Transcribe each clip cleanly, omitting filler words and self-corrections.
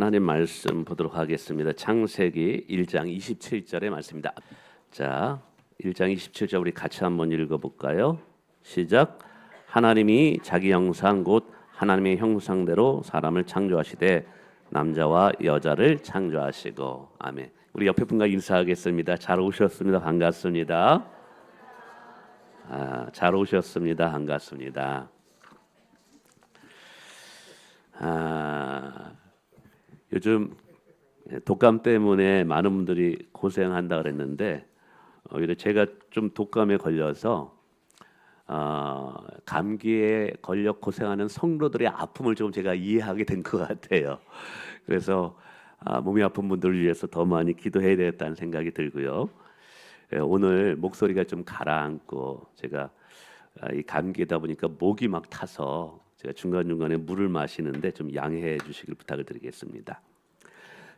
하나님 말씀 보도록 하겠습니다. 창세기 1장 27절의 말씀입니다. 자, 1장 27절 우리 같이 한번 읽어볼까요? 시작. 하나님이 자기 형상 곧 하나님의 형상대로 사람을 창조하시되 남자와 여자를 창조하시고. 아멘. 우리 옆에 분과 인사하겠습니다. 잘 오셨습니다. 반갑습니다. 잘 오셨습니다. 반갑습니다. 요즘 독감 때문에 많은 분들이 고생한다 그랬는데 오히려 제가 좀 독감에 걸려서 감기에 걸려 고생하는 성도들의 아픔을 좀 제가 이해하게 된 것 같아요. 그래서 몸이 아픈 분들을 위해서 더 많이 기도해야 되겠다는 생각이 들고요. 오늘 목소리가 좀 가라앉고 제가 이 감기다 보니까 목이 막 타서 제가 중간중간에 물을 마시는데 좀 양해해 주시길 부탁을 드리겠습니다.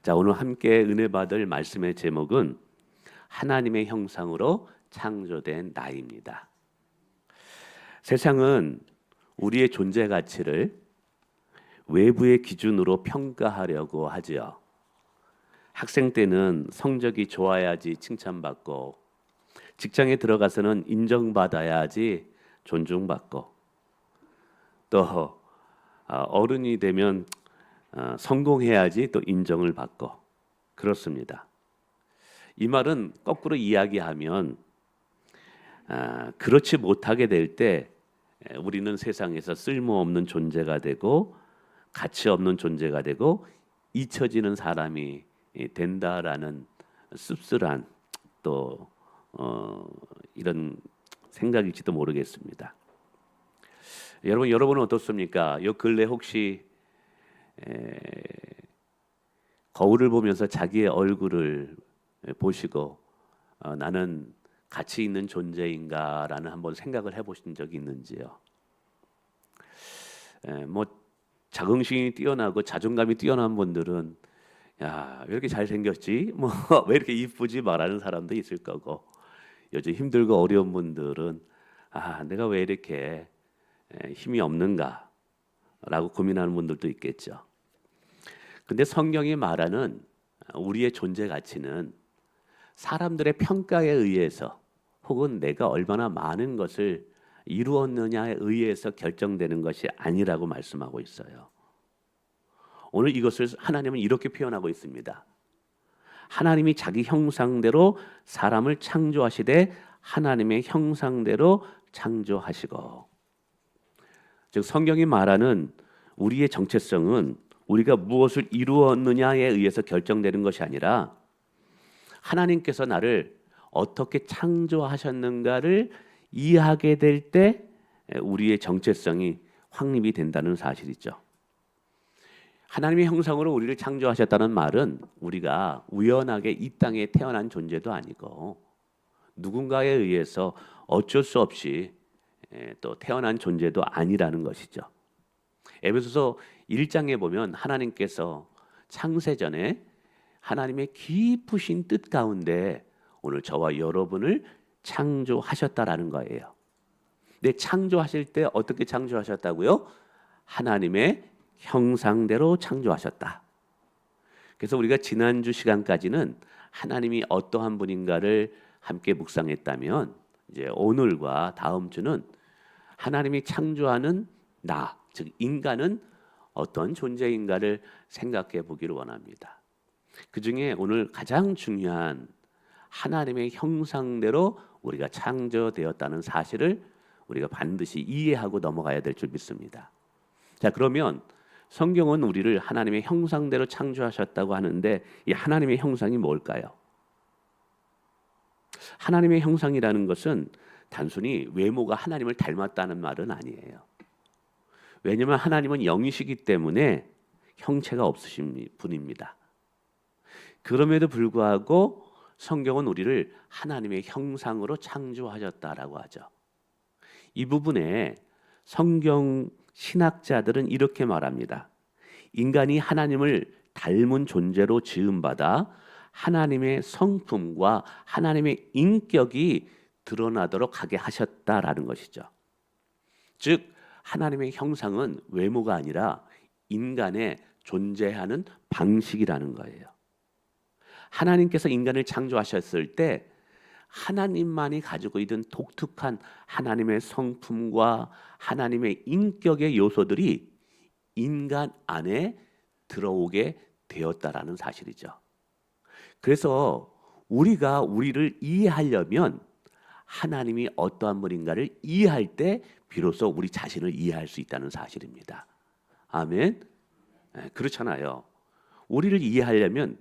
자, 오늘 함께 은혜 받을 말씀의 제목은 하나님의 형상으로 창조된 나입니다. 세상은 우리의 존재 가치를 외부의 기준으로 평가하려고 하지요. 학생 때는 성적이 좋아야지 칭찬받고, 직장에 들어가서는 인정받아야지 존중받고, 또 어른이 되면 성공해야지 또 인정을 받고 그렇습니다. 이 말은 거꾸로 이야기하면 그렇지 못하게 될 때 우리는 세상에서 쓸모없는 존재가 되고 가치 없는 존재가 되고 잊혀지는 사람이 된다라는 씁쓸한 또 이런 생각일지도 모르겠습니다. 여러분은 어떻습니까? 요 근래 혹시 거울을 보면서 자기의 얼굴을 보시고 나는 가치 있는 존재인가라는 한번 생각을 해보신 적이 있는지요? 뭐 자긍심이 뛰어나고 자존감이 뛰어난 분들은 야, 왜 이렇게 잘생겼지? 뭐 왜 이렇게 이쁘지? 말하는 사람도 있을 거고, 요즘 힘들고 어려운 분들은 내가 왜 이렇게 힘이 없는가? 라고 고민하는 분들도 있겠죠. 근데 성경이 말하는 우리의 존재 가치는 사람들의 평가에 의해서 혹은 내가 얼마나 많은 것을 이루었느냐에 의해서 결정되는 것이 아니라고 말씀하고 있어요. 오늘 이것을 하나님은 이렇게 표현하고 있습니다. 하나님이 자기 형상대로 사람을 창조하시되 하나님의 형상대로 창조하시고. 즉 성경이 말하는 우리의 정체성은 우리가 무엇을 이루었느냐에 의해서 결정되는 것이 아니라 하나님께서 나를 어떻게 창조하셨는가를 이해하게 될 때 우리의 정체성이 확립이 된다는 사실이죠. 하나님의 형상으로 우리를 창조하셨다는 말은 우리가 우연하게 이 땅에 태어난 존재도 아니고 누군가에 의해서 어쩔 수 없이 또 태어난 존재도 아니라는 것이죠. 에베소서 1장에 보면 하나님께서 창세전에 하나님의 깊으신 뜻 가운데 오늘 저와 여러분을 창조하셨다라는 거예요. 근데 창조하실 때 어떻게 창조하셨다고요? 하나님의 형상대로 창조하셨다. 그래서 우리가 지난주 시간까지는 하나님이 어떠한 분인가를 함께 묵상했다면 이제 오늘과 다음 주는 하나님이 창조하는 나, 즉 인간은 어떤 존재인가를 생각해 보기를 원합니다. 그 중에 오늘 가장 중요한 하나님의 형상대로 우리가 창조되었다는 사실을 우리가 반드시 이해하고 넘어가야 될 줄 믿습니다. 자, 그러면 성경은 우리를 하나님의 형상대로 창조하셨다고 하는데 이 하나님의 형상이 뭘까요? 하나님의 형상이라는 것은 단순히 외모가 하나님을 닮았다는 말은 아니에요. 왜냐하면 하나님은 영이시기 때문에 형체가 없으신 분입니다. 그럼에도 불구하고 성경은 우리를 하나님의 형상으로 창조하셨다라고 하죠. 이 부분에 성경 신학자들은 이렇게 말합니다. 인간이 하나님을 닮은 존재로 지음받아 하나님의 성품과 하나님의 인격이 드러나도록 하게 하셨다라는 것이죠. 즉 하나님의 형상은 외모가 아니라 인간의 존재하는 방식이라는 거예요. 하나님께서 인간을 창조하셨을 때 하나님만이 가지고 있는 독특한 하나님의 성품과 하나님의 인격의 요소들이 인간 안에 들어오게 되었다라는 사실이죠. 그래서 우리가 우리를 이해하려면 하나님이 어떠한 분인가를 이해할 때 비로소 우리 자신을 이해할 수 있다는 사실입니다. 아멘. 네, 그렇잖아요. 우리를 이해하려면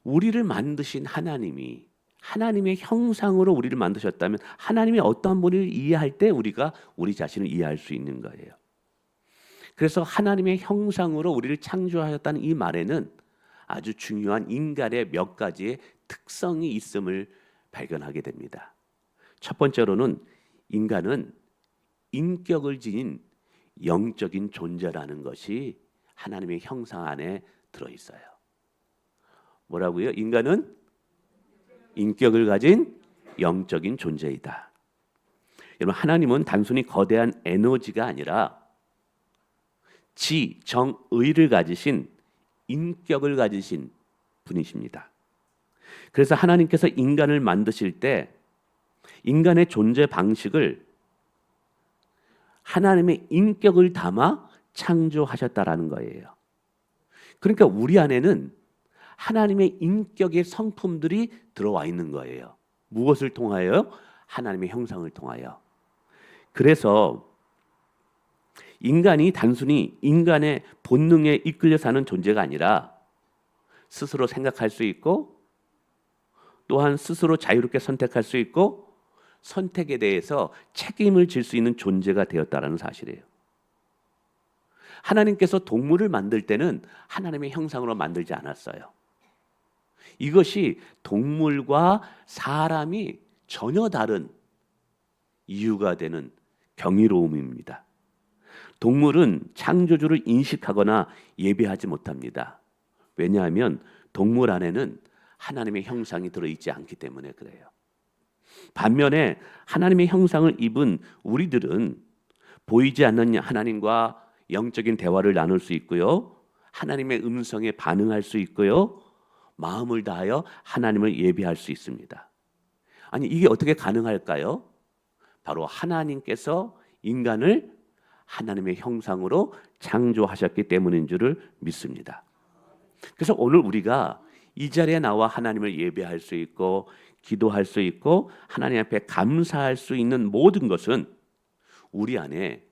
우리를 만드신 하나님이 하나님의 형상으로 우리를 만드셨다면 하나님이 어떠한 분을 이해할 때 우리가 우리 자신을 이해할 수 있는 거예요. 그래서 하나님의 형상으로 우리를 창조하셨다는 이 말에는 아주 중요한 인간의 몇 가지의 특성이 있음을 발견하게 됩니다. 첫 번째로는 인간은 인격을 지닌 영적인 존재라는 것이 하나님의 형상 안에 들어있어요. 뭐라고요? 인간은 인격을 가진 영적인 존재이다. 여러분, 하나님은 단순히 거대한 에너지가 아니라 지, 정, 의를 가지신 인격을 가지신 분이십니다. 그래서 하나님께서 인간을 만드실 때 인간의 존재 방식을 하나님의 인격을 담아 창조하셨다라는 거예요. 그러니까 우리 안에는 하나님의 인격의 성품들이 들어와 있는 거예요. 무엇을 통하여? 하나님의 형상을 통하여. 그래서 인간이 단순히 인간의 본능에 이끌려 사는 존재가 아니라 스스로 생각할 수 있고 또한 스스로 자유롭게 선택할 수 있고 선택에 대해서 책임을 질 수 있는 존재가 되었다는 사실이에요. 하나님께서 동물을 만들 때는 하나님의 형상으로 만들지 않았어요. 이것이 동물과 사람이 전혀 다른 이유가 되는 경이로움입니다. 동물은 창조주를 인식하거나 예배하지 못합니다. 왜냐하면 동물 안에는 하나님의 형상이 들어있지 않기 때문에 그래요. 반면에 하나님의 형상을 입은 우리들은 보이지 않는 하나님과 영적인 대화를 나눌 수 있고요. 하나님의 음성에 반응할 수 있고요. 마음을 다하여 하나님을 예배할 수 있습니다. 아니, 이게 어떻게 가능할까요? 바로 하나님께서 인간을 하나님의 형상으로 창조하셨기 때문인 줄을 믿습니다. 그래서 오늘 우리가 이 자리에 나와 하나님을 예배할 수 있고 기도할 수 있고 하나님 앞에 감사할 수 있는 모든 것은 우리 안에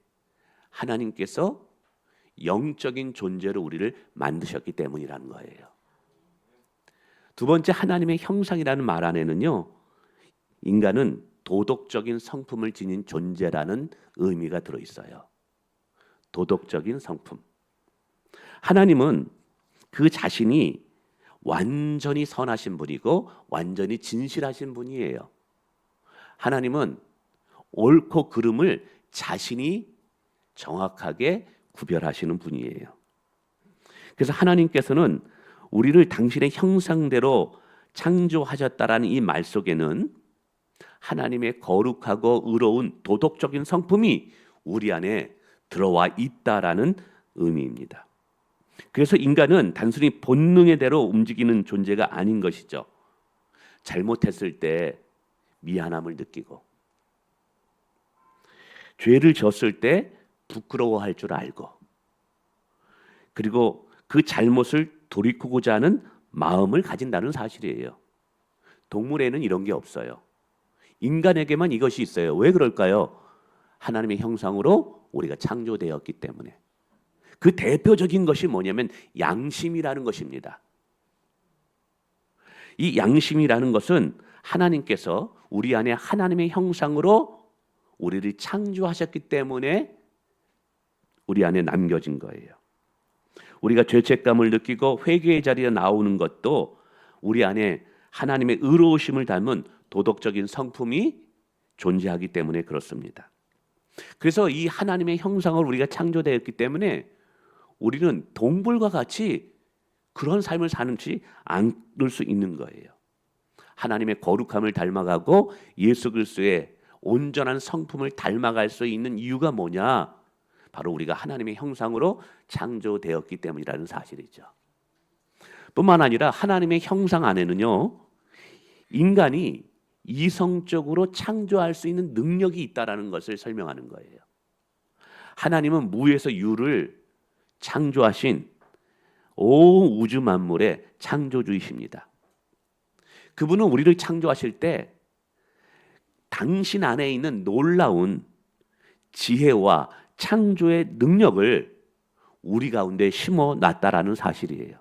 하나님께서 영적인 존재로 우리를 만드셨기 때문이라는 거예요. 두 번째, 하나님의 형상이라는 말 안에는요, 인간은 도덕적인 성품을 지닌 존재라는 의미가 들어있어요. 도덕적인 성품. 하나님은 그 자신이 완전히 선하신 분이고 완전히 진실하신 분이에요. 하나님은 옳고 그름을 자신이 정확하게 구별하시는 분이에요. 그래서 하나님께서는 우리를 당신의 형상대로 창조하셨다라는 이 말 속에는 하나님의 거룩하고 의로운 도덕적인 성품이 우리 안에 들어와 있다라는 의미입니다. 그래서 인간은 단순히 본능의 대로 움직이는 존재가 아닌 것이죠. 잘못했을 때 미안함을 느끼고 죄를 졌을 때 부끄러워할 줄 알고 그리고 그 잘못을 돌이키고자 하는 마음을 가진다는 사실이에요. 동물에는 이런 게 없어요. 인간에게만 이것이 있어요. 왜 그럴까요? 하나님의 형상으로 우리가 창조되었기 때문에. 그 대표적인 것이 뭐냐면 양심이라는 것입니다. 이 양심이라는 것은 하나님께서 우리 안에 하나님의 형상으로 우리를 창조하셨기 때문에 우리 안에 남겨진 거예요. 우리가 죄책감을 느끼고 회개의 자리에 나오는 것도 우리 안에 하나님의 의로우심을 닮은 도덕적인 성품이 존재하기 때문에 그렇습니다. 그래서 이 하나님의 형상을 우리가 창조되었기 때문에 우리는 동물과 같이 그런 삶을 사는지 않을 수 있는 거예요. 하나님의 거룩함을 닮아가고 예수 그리스도의 온전한 성품을 닮아갈 수 있는 이유가 뭐냐? 바로 우리가 하나님의 형상으로 창조되었기 때문이라는 사실이죠. 뿐만 아니라 하나님의 형상 안에는요, 인간이 이성적으로 창조할 수 있는 능력이 있다라는 것을 설명하는 거예요. 하나님은 무에서 유를 창조하신 온 우주 만물의 창조주이십니다. 그분은 우리를 창조하실 때 당신 안에 있는 놀라운 지혜와 창조의 능력을 우리 가운데 심어 놨다라는 사실이에요.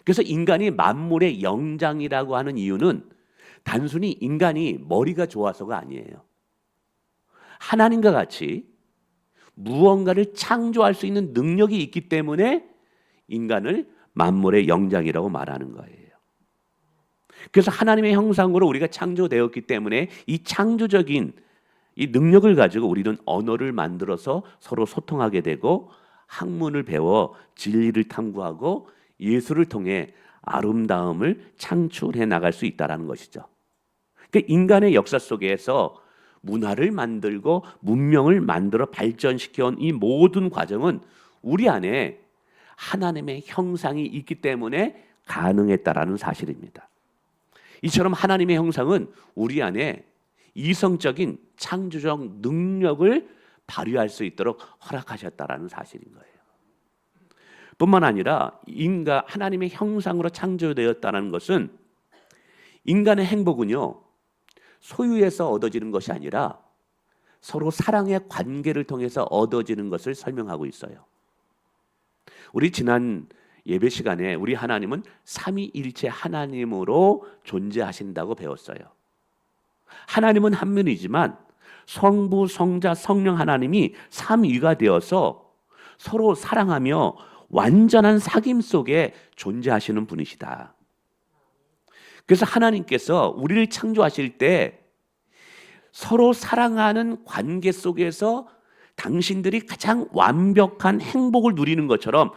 그래서 인간이 만물의 영장이라고 하는 이유는 단순히 인간이 머리가 좋아서가 아니에요. 하나님과 같이 무언가를 창조할 수 있는 능력이 있기 때문에 인간을 만물의 영장이라고 말하는 거예요. 그래서 하나님의 형상으로 우리가 창조되었기 때문에 이 창조적인 이 능력을 가지고 우리는 언어를 만들어서 서로 소통하게 되고 학문을 배워 진리를 탐구하고 예술을 통해 아름다움을 창출해 나갈 수 있다는 것이죠. 그러니까 인간의 역사 속에서 문화를 만들고 문명을 만들어 발전시켜온 이 모든 과정은 우리 안에 하나님의 형상이 있기 때문에 가능했다라는 사실입니다. 이처럼 하나님의 형상은 우리 안에 이성적인 창조적 능력을 발휘할 수 있도록 허락하셨다라는 사실인 거예요. 뿐만 아니라 하나님의 형상으로 창조되었다는 것은 인간의 행복은요, 소유에서 얻어지는 것이 아니라 서로 사랑의 관계를 통해서 얻어지는 것을 설명하고 있어요. 우리 지난 예배 시간에 우리 하나님은 삼위일체 하나님으로 존재하신다고 배웠어요. 하나님은 한 분이지만 성부, 성자, 성령 하나님이 삼위가 되어서 서로 사랑하며 완전한 사귐 속에 존재하시는 분이시다. 그래서 하나님께서 우리를 창조하실 때 서로 사랑하는 관계 속에서 당신들이 가장 완벽한 행복을 누리는 것처럼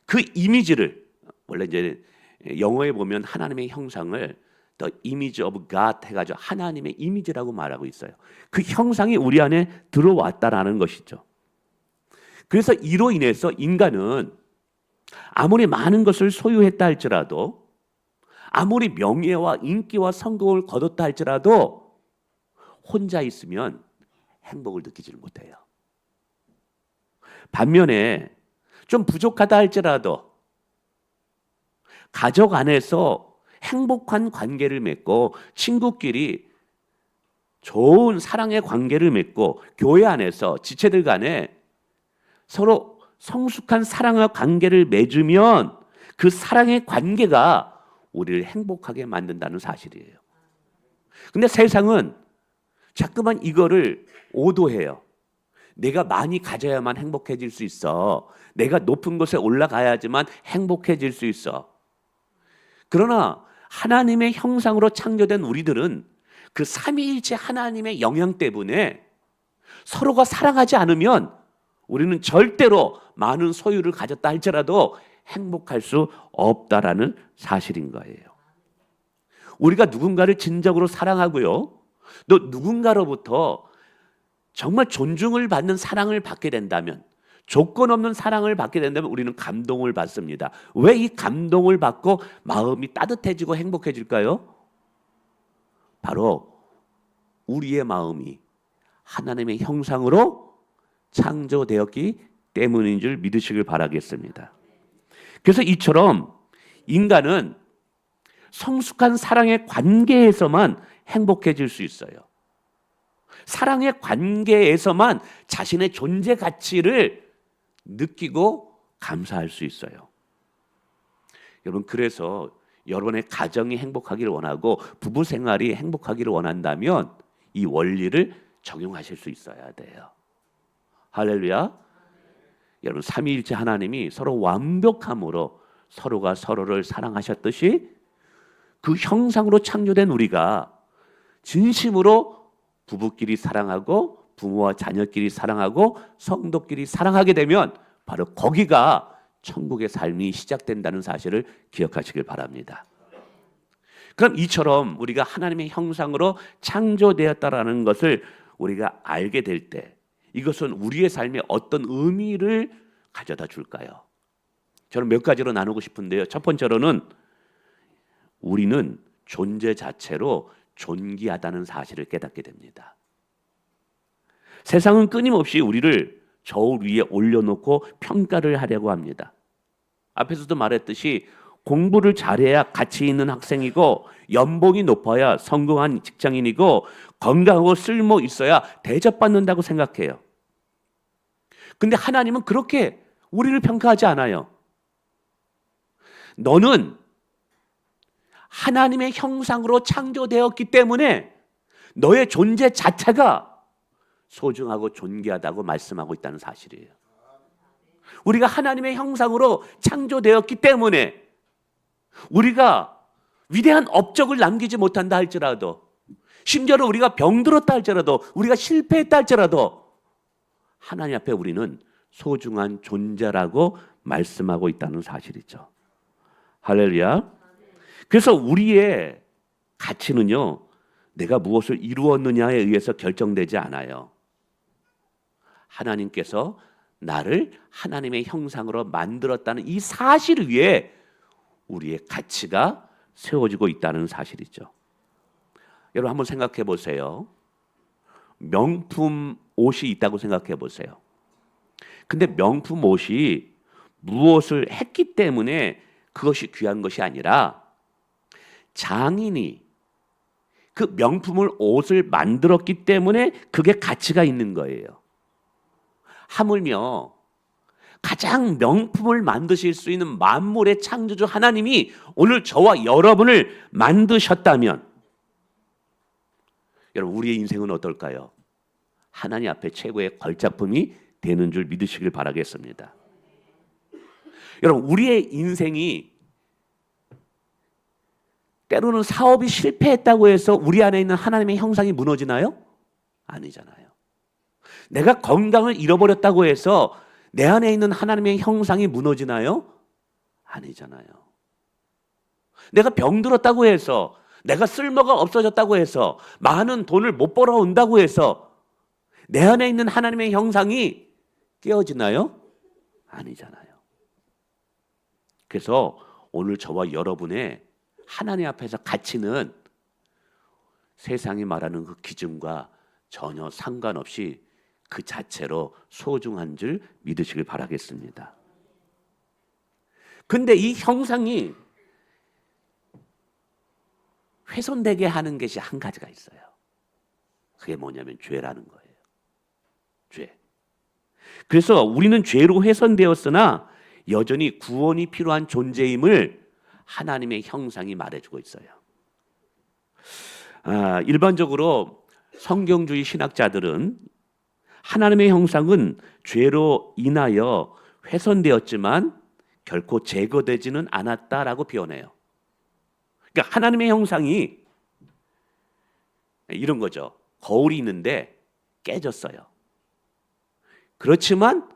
그 이미지를, 원래 이제 영어에 보면 하나님의 형상을 The image of God 해가지고 하나님의 이미지라고 말하고 있어요. 그 형상이 우리 안에 들어왔다라는 것이죠. 그래서 이로 인해서 인간은 아무리 많은 것을 소유했다 할지라도, 아무리 명예와 인기와 성공을 거뒀다 할지라도 혼자 있으면 행복을 느끼지를 못해요. 반면에 좀 부족하다 할지라도 가족 안에서 행복한 관계를 맺고 친구끼리 좋은 사랑의 관계를 맺고 교회 안에서 지체들 간에 서로 성숙한 사랑의 관계를 맺으면 그 사랑의 관계가 우리를 행복하게 만든다는 사실이에요. 근데 세상은 자꾸만 이거를 오도해요. 내가 많이 가져야만 행복해질 수 있어. 내가 높은 곳에 올라가야지만 행복해질 수 있어. 그러나 하나님의 형상으로 창조된 우리들은 그 삼위일체 하나님의 영향 때문에 서로가 사랑하지 않으면 우리는 절대로 많은 소유를 가졌다 할지라도 행복할 수 없다라는 사실인 거예요. 우리가 누군가를 진정으로 사랑하고요, 또 누군가로부터 정말 존중을 받는 사랑을 받게 된다면, 조건 없는 사랑을 받게 된다면 우리는 감동을 받습니다. 왜 이 감동을 받고 마음이 따뜻해지고 행복해질까요? 바로 우리의 마음이 하나님의 형상으로 창조되었기 때문인 줄 믿으시길 바라겠습니다. 그래서 이처럼 인간은 성숙한 사랑의 관계에서만 행복해질 수 있어요. 사랑의 관계에서만 자신의 존재 가치를 느끼고 감사할 수 있어요. 여러분, 그래서 여러분의 가정이 행복하기를 원하고 부부 생활이 행복하기를 원한다면 이 원리를 적용하실 수 있어야 돼요. 할렐루야. 여러분, 삼위일체 하나님이 서로 완벽함으로 서로가 서로를 사랑하셨듯이 그 형상으로 창조된 우리가 진심으로 부부끼리 사랑하고 부모와 자녀끼리 사랑하고 성도끼리 사랑하게 되면 바로 거기가 천국의 삶이 시작된다는 사실을 기억하시길 바랍니다. 그럼 이처럼 우리가 하나님의 형상으로 창조되었다라는 것을 우리가 알게 될 때, 이것은 우리의 삶에 어떤 의미를 가져다 줄까요? 저는 몇 가지로 나누고 싶은데요. 첫 번째로는 우리는 존재 자체로 존귀하다는 사실을 깨닫게 됩니다. 세상은 끊임없이 우리를 저울 위에 올려놓고 평가를 하려고 합니다. 앞에서도 말했듯이 공부를 잘해야 가치 있는 학생이고, 연봉이 높아야 성공한 직장인이고, 건강하고 쓸모 있어야 대접받는다고 생각해요. 근데 하나님은 그렇게 우리를 평가하지 않아요. 너는 하나님의 형상으로 창조되었기 때문에 너의 존재 자체가 소중하고 존귀하다고 말씀하고 있다는 사실이에요. 우리가 하나님의 형상으로 창조되었기 때문에 우리가 위대한 업적을 남기지 못한다 할지라도, 심지어는 우리가 병들었다 할지라도, 우리가 실패했다 할지라도 하나님 앞에 우리는 소중한 존재라고 말씀하고 있다는 사실이죠. 할렐루야. 그래서 우리의 가치는요, 내가 무엇을 이루었느냐에 의해서 결정되지 않아요. 하나님께서 나를 하나님의 형상으로 만들었다는 이 사실 위에 우리의 가치가 세워지고 있다는 사실이죠. 여러분 한번 생각해 보세요. 명품 옷이 있다고 생각해 보세요. 근데 명품 옷이 무엇을 했기 때문에 그것이 귀한 것이 아니라 장인이 그 명품을 옷을 만들었기 때문에 그게 가치가 있는 거예요. 하물며 가장 명품을 만드실 수 있는 만물의 창조주 하나님이 오늘 저와 여러분을 만드셨다면, 여러분 우리의 인생은 어떨까요? 하나님 앞에 최고의 걸작품이 되는 줄 믿으시길 바라겠습니다. 여러분 우리의 인생이 때로는 사업이 실패했다고 해서 우리 안에 있는 하나님의 형상이 무너지나요? 아니잖아요. 내가 건강을 잃어버렸다고 해서 내 안에 있는 하나님의 형상이 무너지나요? 아니잖아요. 내가 병들었다고 해서, 내가 쓸모가 없어졌다고 해서, 많은 돈을 못 벌어온다고 해서 내 안에 있는 하나님의 형상이 깨어지나요? 아니잖아요. 그래서 오늘 저와 여러분의 하나님 앞에서 가치는 세상이 말하는 그 기준과 전혀 상관없이 그 자체로 소중한 줄 믿으시길 바라겠습니다. 근데 이 형상이 훼손되게 하는 것이 한 가지가 있어요. 그게 뭐냐면 죄라는 거예요. 죄. 그래서 우리는 죄로 훼손되었으나 여전히 구원이 필요한 존재임을 하나님의 형상이 말해주고 있어요. 일반적으로 성경주의 신학자들은 하나님의 형상은 죄로 인하여 훼손되었지만 결코 제거되지는 않았다라고 표현해요. 그러니까 하나님의 형상이 이런 거죠. 거울이 있는데 깨졌어요. 그렇지만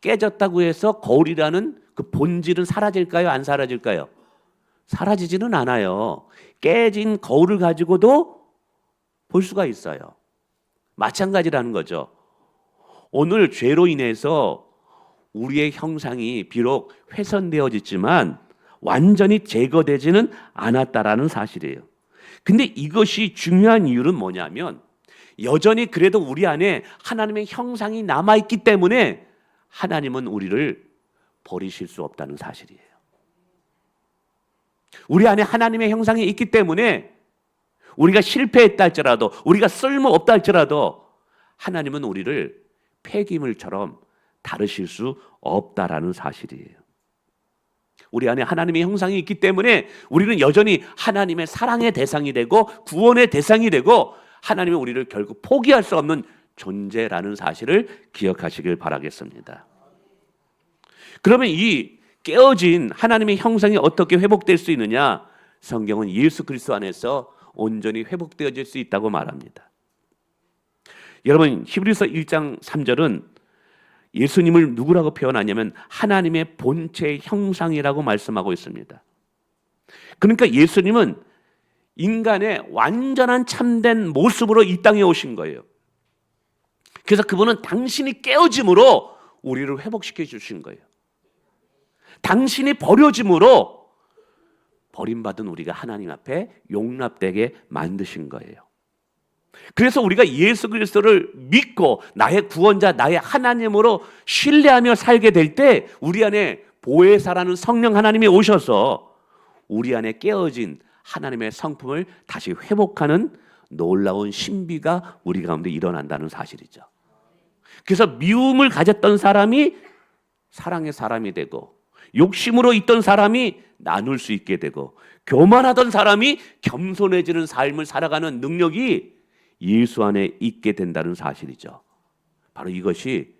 깨졌다고 해서 거울이라는 그 본질은 사라질까요? 안 사라질까요? 사라지지는 않아요. 깨진 거울을 가지고도 볼 수가 있어요. 마찬가지라는 거죠. 오늘 죄로 인해서 우리의 형상이 비록 훼손되어졌지만 완전히 제거되지는 않았다라는 사실이에요. 근데 이것이 중요한 이유는 뭐냐면 여전히 그래도 우리 안에 하나님의 형상이 남아있기 때문에 하나님은 우리를 버리실 수 없다는 사실이에요. 우리 안에 하나님의 형상이 있기 때문에 우리가 실패했다 할지라도, 우리가 쓸모없다 할지라도 하나님은 우리를 폐기물처럼 다루실 수 없다라는 사실이에요. 우리 안에 하나님의 형상이 있기 때문에 우리는 여전히 하나님의 사랑의 대상이 되고 구원의 대상이 되고 하나님은 우리를 결국 포기할 수 없는 존재라는 사실을 기억하시길 바라겠습니다. 그러면 이 깨어진 하나님의 형상이 어떻게 회복될 수 있느냐? 성경은 예수 그리스도 안에서 온전히 회복되어질 수 있다고 말합니다. 여러분 히브리서 1장 3절은 예수님을 누구라고 표현하냐면 하나님의 본체의 형상이라고 말씀하고 있습니다. 그러니까 예수님은 인간의 완전한 참된 모습으로 이 땅에 오신 거예요. 그래서 그분은 당신이 깨어짐으로 우리를 회복시켜 주신 거예요. 당신이 버려짐으로 버림받은 우리가 하나님 앞에 용납되게 만드신 거예요. 그래서 우리가 예수 그리스도를 믿고 나의 구원자, 나의 하나님으로 신뢰하며 살게 될 때 우리 안에 보혜사라는 성령 하나님이 오셔서 우리 안에 깨어진 하나님의 성품을 다시 회복하는 놀라운 신비가 우리 가운데 일어난다는 사실이죠. 그래서 미움을 가졌던 사람이 사랑의 사람이 되고, 욕심으로 있던 사람이 나눌 수 있게 되고, 교만하던 사람이 겸손해지는 삶을 살아가는 능력이 예수 안에 있게 된다는 사실이죠. 바로 이것이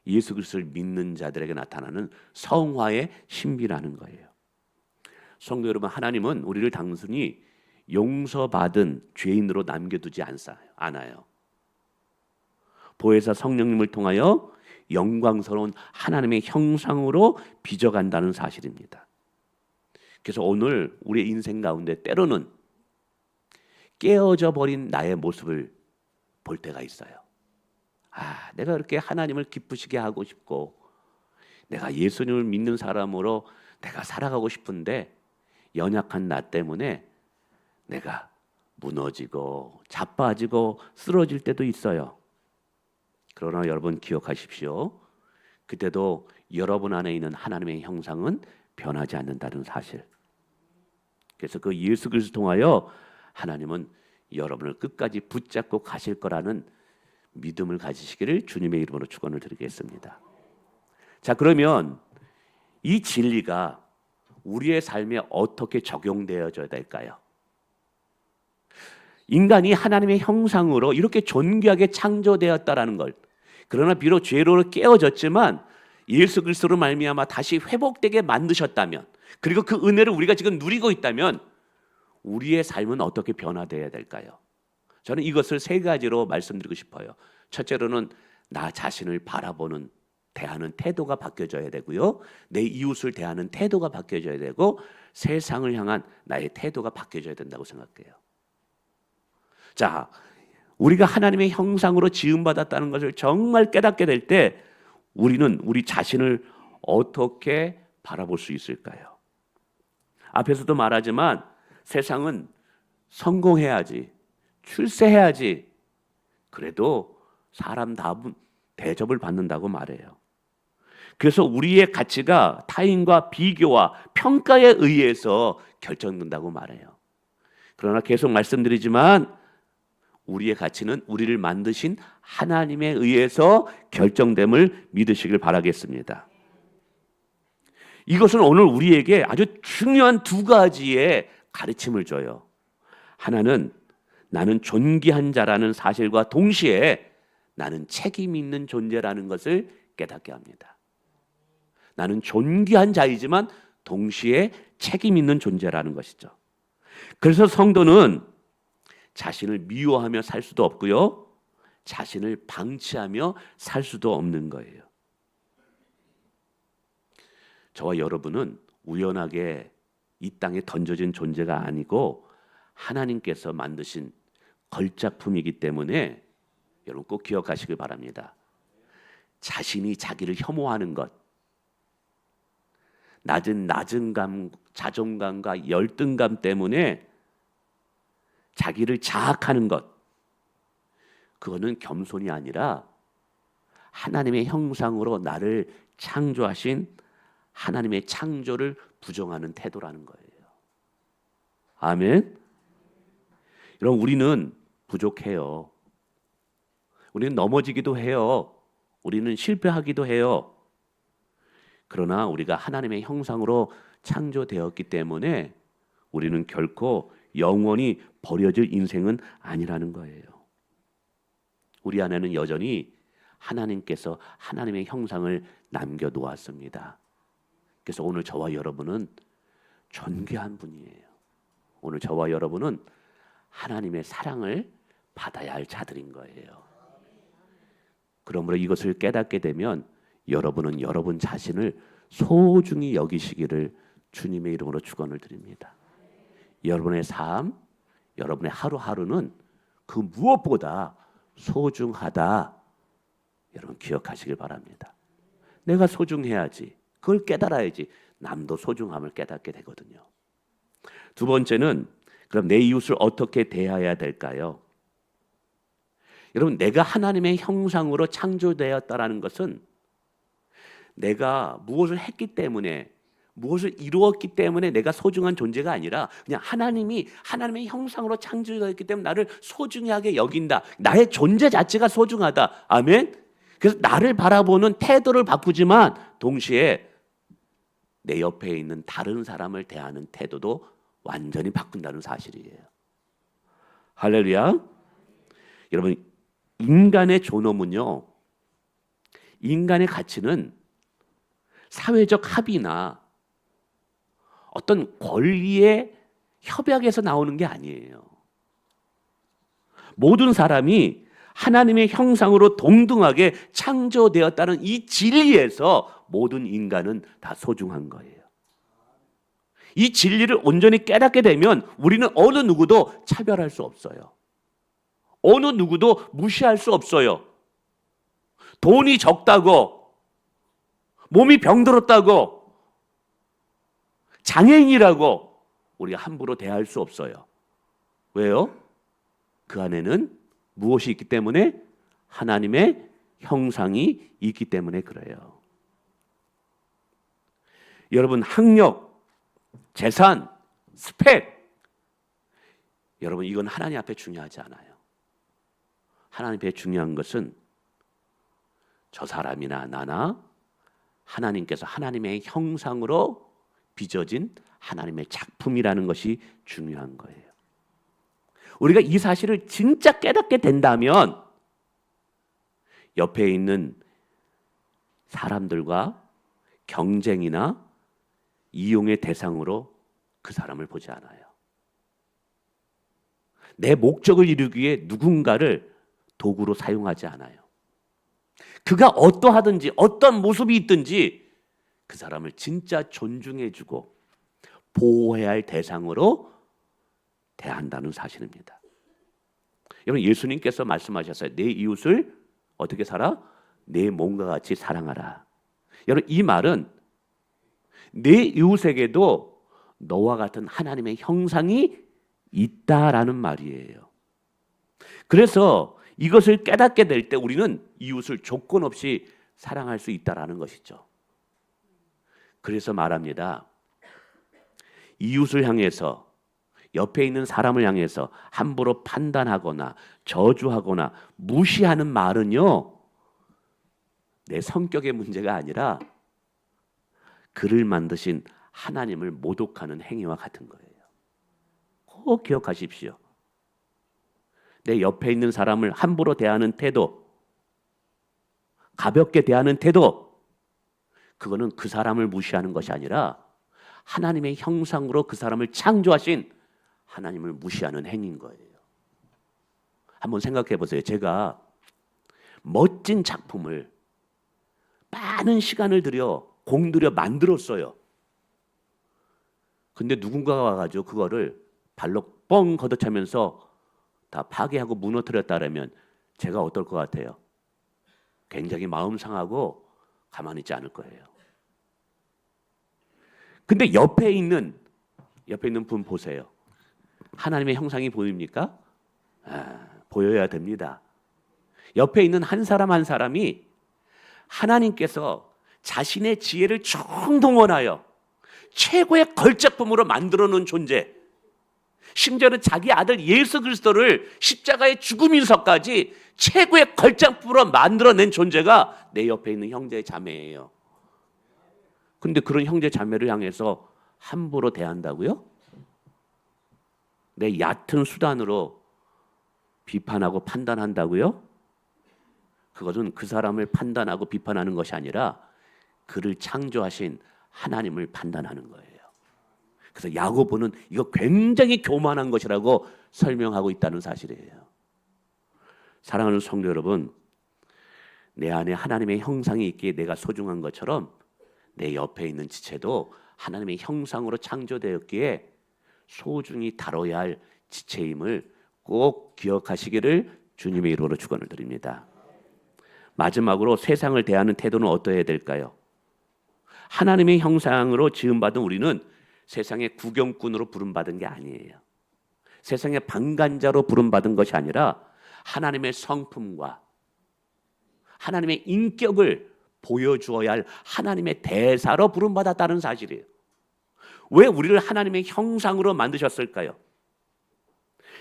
예수 그리스도를 믿는 자들에게 나타나는 성화의 신비라는 거예요. 성도 여러분, 하나님은 우리를 단순히 용서받은 죄인으로 남겨두지 않아요. 보혜사 성령님을 통하여 영광스러운 하나님의 형상으로 빚어간다는 사실입니다. 그래서 오늘 우리의 인생 가운데 때로는 깨어져 버린 나의 모습을 볼 때가 있어요. 내가 그렇게 하나님을 기쁘시게 하고 싶고 내가 예수님을 믿는 사람으로 내가 살아가고 싶은데 연약한 나 때문에 내가 무너지고 자빠지고 쓰러질 때도 있어요. 그러나 여러분 기억하십시오. 그때도 여러분 안에 있는 하나님의 형상은 변하지 않는다는 사실. 그래서 그 예수 그리스도 통하여 하나님은 여러분을 끝까지 붙잡고 가실 거라는 믿음을 가지시기를 주님의 이름으로 축원을 드리겠습니다. 자, 그러면 이 진리가 우리의 삶에 어떻게 적용되어져야 될까요? 인간이 하나님의 형상으로 이렇게 존귀하게 창조되었다라는 걸, 그러나 비록 죄로 깨어졌지만 예수 그리스도로 말미암아 다시 회복되게 만드셨다면, 그리고 그 은혜를 우리가 지금 누리고 있다면 우리의 삶은 어떻게 변화되어야 될까요? 저는 이것을 세 가지로 말씀드리고 싶어요. 첫째로는 나 자신을 바라보는 대하는 태도가 바뀌어져야 되고요. 내 이웃을 대하는 태도가 바뀌어져야 되고, 세상을 향한 나의 태도가 바뀌어져야 된다고 생각해요. 자, 우리가 하나님의 형상으로 지음받았다는 것을 정말 깨닫게 될 때 우리는 우리 자신을 어떻게 바라볼 수 있을까요? 앞에서도 말하지만 세상은 성공해야지, 출세해야지, 그래도 사람다운 대접을 받는다고 말해요. 그래서 우리의 가치가 타인과 비교와 평가에 의해서 결정된다고 말해요. 그러나 계속 말씀드리지만 우리의 가치는 우리를 만드신 하나님에 의해서 결정됨을 믿으시길 바라겠습니다. 이것은 오늘 우리에게 아주 중요한 두 가지의 가르침을 줘요. 하나는 나는 존귀한 자라는 사실과 동시에 나는 책임 있는 존재라는 것을 깨닫게 합니다. 나는 존귀한 자이지만 동시에 책임 있는 존재라는 것이죠. 그래서 성도는 자신을 미워하며 살 수도 없고요, 자신을 방치하며 살 수도 없는 거예요. 저와 여러분은 우연하게 이 땅에 던져진 존재가 아니고 하나님께서 만드신 걸작품이기 때문에 여러분 꼭 기억하시길 바랍니다. 자신이 자기를 혐오하는 것, 낮은 자존감과 열등감 때문에 자기를 자학하는 것, 그거는 겸손이 아니라 하나님의 형상으로 나를 창조하신 하나님의 창조를 부정하는 태도라는 거예요. 아멘. 여러분, 우리는 부족해요. 우리는 넘어지기도 해요. 우리는 실패하기도 해요. 그러나 우리가 하나님의 형상으로 창조되었기 때문에 우리는 결코 영원히 버려질 인생은 아니라는 거예요. 우리 안에는 여전히 하나님께서 하나님의 형상을 남겨놓았습니다. 그래서 오늘 저와 여러분은 존귀한 분이에요. 오늘 저와 여러분은 하나님의 사랑을 받아야 할 자들인 거예요. 그러므로 이것을 깨닫게 되면 여러분은 여러분 자신을 소중히 여기시기를 주님의 이름으로 축원을 드립니다. 여러분의 삶, 여러분의 하루하루는 그 무엇보다 소중하다. 여러분 기억하시길 바랍니다. 내가 소중해야지. 그걸 깨달아야지 남도 소중함을 깨닫게 되거든요. 두 번째는 그럼 내 이웃을 어떻게 대해야 될까요? 여러분 내가 하나님의 형상으로 창조되었다라는 것은 내가 무엇을 했기 때문에 무엇을 이루었기 때문에 내가 소중한 존재가 아니라 그냥 하나님이 하나님의 형상으로 창조되었기 때문에 나를 소중하게 여긴다. 나의 존재 자체가 소중하다. 아멘. 그래서 나를 바라보는 태도를 바꾸지만 동시에 내 옆에 있는 다른 사람을 대하는 태도도 완전히 바꾼다는 사실이에요. 할렐루야. 여러분 인간의 존엄은요, 인간의 가치는 사회적 합의나 어떤 권리의 협약에서 나오는 게 아니에요. 모든 사람이 하나님의 형상으로 동등하게 창조되었다는 이 진리에서 모든 인간은 다 소중한 거예요. 이 진리를 온전히 깨닫게 되면 우리는 어느 누구도 차별할 수 없어요. 어느 누구도 무시할 수 없어요. 돈이 적다고, 몸이 병들었다고, 장애인이라고 우리가 함부로 대할 수 없어요. 왜요? 그 안에는 무엇이 있기 때문에? 하나님의 형상이 있기 때문에 그래요. 여러분 학력, 재산, 스펙, 여러분 이건 하나님 앞에 중요하지 않아요. 하나님 앞에 중요한 것은 저 사람이나 나나 하나님께서 하나님의 형상으로 빚어진 하나님의 작품이라는 것이 중요한 거예요. 우리가 이 사실을 진짜 깨닫게 된다면 옆에 있는 사람들과 경쟁이나 이용의 대상으로 그 사람을 보지 않아요. 내 목적을 이루기 위해 누군가를 도구로 사용하지 않아요. 그가 어떠하든지 어떤 모습이 있든지 그 사람을 진짜 존중해주고 보호해야 할 대상으로 대한다는 사실입니다. 여러분 예수님께서 말씀하셨어요. 내 이웃을 어떻게 살아? 내 몸과 같이 사랑하라. 여러분 이 말은 내 이웃에게도 너와 같은 하나님의 형상이 있다라는 말이에요. 그래서 이것을 깨닫게 될 때 우리는 이웃을 조건 없이 사랑할 수 있다라는 것이죠. 그래서 말합니다. 이웃을 향해서 옆에 있는 사람을 향해서 함부로 판단하거나 저주하거나 무시하는 말은요, 내 성격의 문제가 아니라 그를 만드신 하나님을 모독하는 행위와 같은 거예요. 꼭 기억하십시오. 내 옆에 있는 사람을 함부로 대하는 태도, 가볍게 대하는 태도, 그거는 그 사람을 무시하는 것이 아니라 하나님의 형상으로 그 사람을 창조하신 하나님을 무시하는 행위인 거예요. 한번 생각해 보세요. 제가 멋진 작품을 많은 시간을 들여 공들여 만들었어요. 근데 누군가가 와가지고 그거를 발로 뻥 걷어차면서 다 파괴하고 무너뜨렸다라면 제가 어떨 것 같아요? 굉장히 마음 상하고 가만히 있지 않을 거예요. 근데 옆에 있는 분 보세요. 하나님의 형상이 보입니까? 보여야 됩니다. 옆에 있는 한 사람 한 사람이 하나님께서 자신의 지혜를 총동원하여 최고의 걸작품으로 만들어 놓은 존재, 심지어는 자기 아들 예수 그리스도를 십자가의 죽음인서까지 최고의 걸작품으로 만들어낸 존재가 내 옆에 있는 형제 자매예요. 근데 그런 형제 자매를 향해서 함부로 대한다고요? 내 얕은 수단으로 비판하고 판단한다고요? 그것은 그 사람을 판단하고 비판하는 것이 아니라 그를 창조하신 하나님을 판단하는 거예요. 그래서 야고보는 이거 굉장히 교만한 것이라고 설명하고 있다는 사실이에요. 사랑하는 성도 여러분, 내 안에 하나님의 형상이 있기에 내가 소중한 것처럼 내 옆에 있는 지체도 하나님의 형상으로 창조되었기에 소중히 다뤄야 할 지체임을 꼭 기억하시기를 주님의 이름으로 축원을 드립니다. 마지막으로 세상을 대하는 태도는 어떠해야 될까요? 하나님의 형상으로 지음받은 우리는 세상의 구경꾼으로 부름받은 게 아니에요. 세상의 방관자로 부름받은 것이 아니라 하나님의 성품과 하나님의 인격을 보여주어야 할 하나님의 대사로 부름받았다는 사실이에요. 왜 우리를 하나님의 형상으로 만드셨을까요?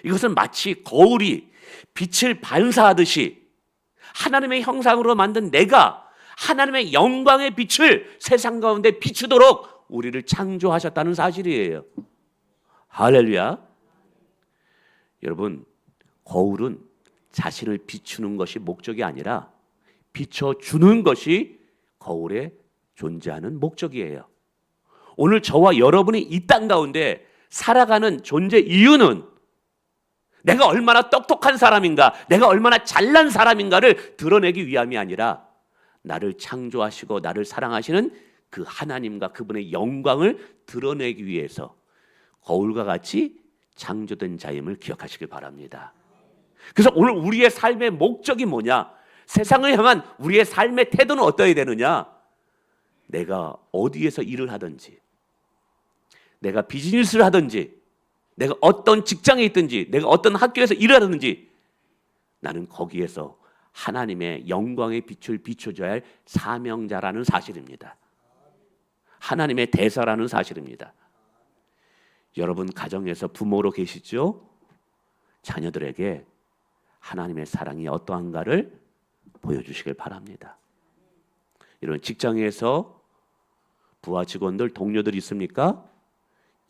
이것은 마치 거울이 빛을 반사하듯이 하나님의 형상으로 만든 내가 하나님의 영광의 빛을 세상 가운데 비추도록 우리를 창조하셨다는 사실이에요. 할렐루야. 여러분, 거울은 자신을 비추는 것이 목적이 아니라 비춰주는 것이 거울에 존재하는 목적이에요. 오늘 저와 여러분이 이 땅 가운데 살아가는 존재 이유는 내가 얼마나 똑똑한 사람인가, 내가 얼마나 잘난 사람인가를 드러내기 위함이 아니라 나를 창조하시고 나를 사랑하시는 그 하나님과 그분의 영광을 드러내기 위해서 거울과 같이 창조된 자임을 기억하시길 바랍니다. 그래서 오늘 우리의 삶의 목적이 뭐냐? 세상을 향한 우리의 삶의 태도는 어떠해야 되느냐? 내가 어디에서 일을 하든지, 내가 비즈니스를 하든지, 내가 어떤 직장에 있든지, 내가 어떤 학교에서 일을 하든지 나는 거기에서 하나님의 영광의 빛을 비춰줘야 할 사명자라는 사실입니다. 하나님의 대사라는 사실입니다. 여러분 가정에서 부모로 계시죠? 자녀들에게 하나님의 사랑이 어떠한가를 보여주시길 바랍니다. 이런 직장에서 부하 직원들, 동료들 있습니까?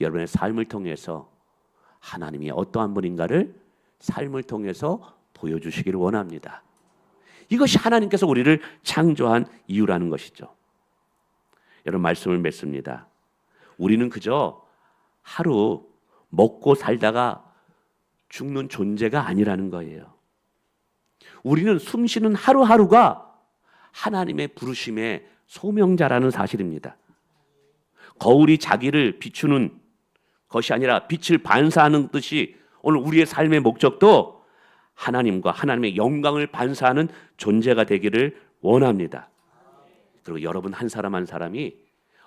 여러분의 삶을 통해서 하나님이 어떠한 분인가를 삶을 통해서 보여주시기를 원합니다. 이것이 하나님께서 우리를 창조한 이유라는 것이죠. 여러분 말씀을 맺습니다. 우리는 그저 하루 먹고 살다가 죽는 존재가 아니라는 거예요. 우리는 숨쉬는 하루하루가 하나님의 부르심의 소명자라는 사실입니다. 거울이 자기를 비추는 것이 아니라 빛을 반사하는 듯이 오늘 우리의 삶의 목적도 하나님과 하나님의 영광을 반사하는 존재가 되기를 원합니다. 그리고 여러분 한 사람 한 사람이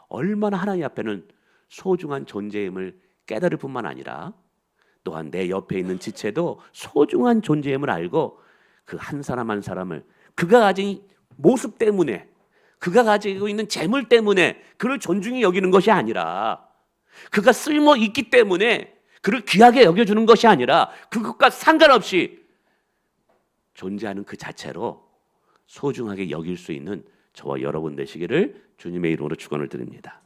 얼마나 하나님 앞에는 소중한 존재임을 깨달을 뿐만 아니라 또한 내 옆에 있는 지체도 소중한 존재임을 알고 그 한 사람 한 사람을 그가 가진 모습 때문에, 그가 가지고 있는 재물 때문에 그를 존중히 여기는 것이 아니라, 그가 쓸모 있기 때문에 그를 귀하게 여겨주는 것이 아니라 그것과 상관없이 존재하는 그 자체로 소중하게 여길 수 있는 저와 여러분 되시기를 주님의 이름으로 축원을 드립니다.